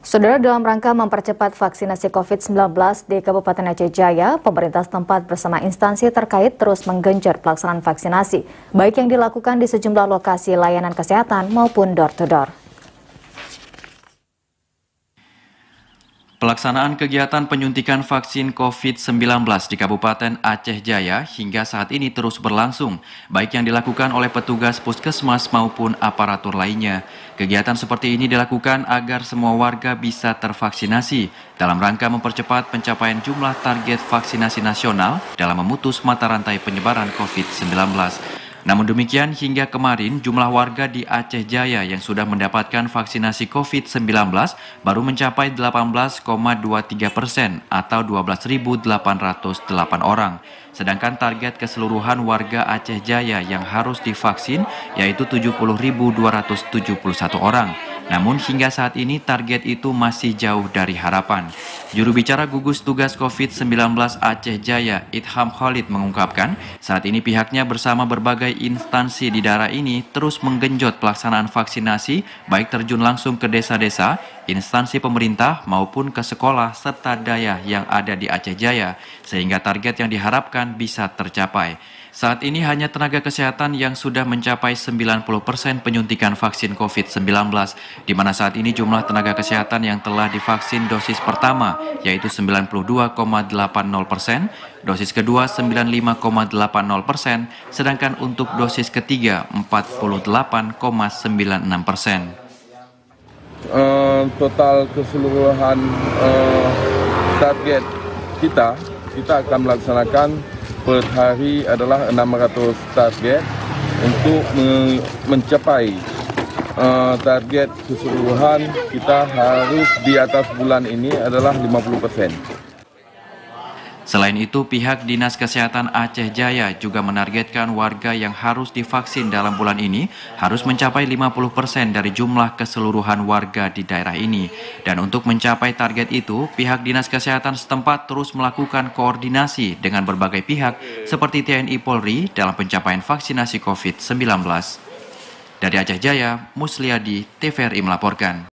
Saudara, dalam rangka mempercepat vaksinasi COVID-19 di Kabupaten Aceh Jaya, pemerintah setempat bersama instansi terkait terus menggenjot pelaksanaan vaksinasi, baik yang dilakukan di sejumlah lokasi layanan kesehatan maupun door-to-door. Pelaksanaan kegiatan penyuntikan vaksin COVID-19 di Kabupaten Aceh Jaya hingga saat ini terus berlangsung, baik yang dilakukan oleh petugas puskesmas maupun aparatur lainnya. Kegiatan seperti ini dilakukan agar semua warga bisa tervaksinasi dalam rangka mempercepat pencapaian jumlah target vaksinasi nasional dalam memutus mata rantai penyebaran COVID-19. Namun demikian, hingga kemarin jumlah warga di Aceh Jaya yang sudah mendapatkan vaksinasi COVID-19 baru mencapai 18,23% atau 12.808 orang. Sedangkan target keseluruhan warga Aceh Jaya yang harus divaksin yaitu 70.271 orang. Namun hingga saat ini target itu masih jauh dari harapan. Juru bicara gugus tugas COVID-19 Aceh Jaya, Itham Khalid mengungkapkan, saat ini pihaknya bersama berbagai instansi di daerah ini terus menggenjot pelaksanaan vaksinasi, baik terjun langsung ke desa-desa, instansi pemerintah maupun ke sekolah serta daya yang ada di Aceh Jaya, sehingga target yang diharapkan bisa tercapai. Saat ini hanya tenaga kesehatan yang sudah mencapai 90% penyuntikan vaksin COVID-19, di mana saat ini jumlah tenaga kesehatan yang telah divaksin dosis pertama yaitu 92,80%, dosis kedua 95,80%, sedangkan untuk dosis ketiga 48,96%. Total keseluruhan target kita akan melaksanakan per hari adalah 600 target. Untuk mencapai target keseluruhan kita harus di atas bulan ini adalah 50%. Selain itu, pihak Dinas Kesehatan Aceh Jaya juga menargetkan warga yang harus divaksin dalam bulan ini harus mencapai 50% dari jumlah keseluruhan warga di daerah ini. Dan untuk mencapai target itu, pihak Dinas Kesehatan setempat terus melakukan koordinasi dengan berbagai pihak seperti TNI Polri dalam pencapaian vaksinasi COVID-19. Dari Aceh Jaya, Musliadi, TVRI melaporkan.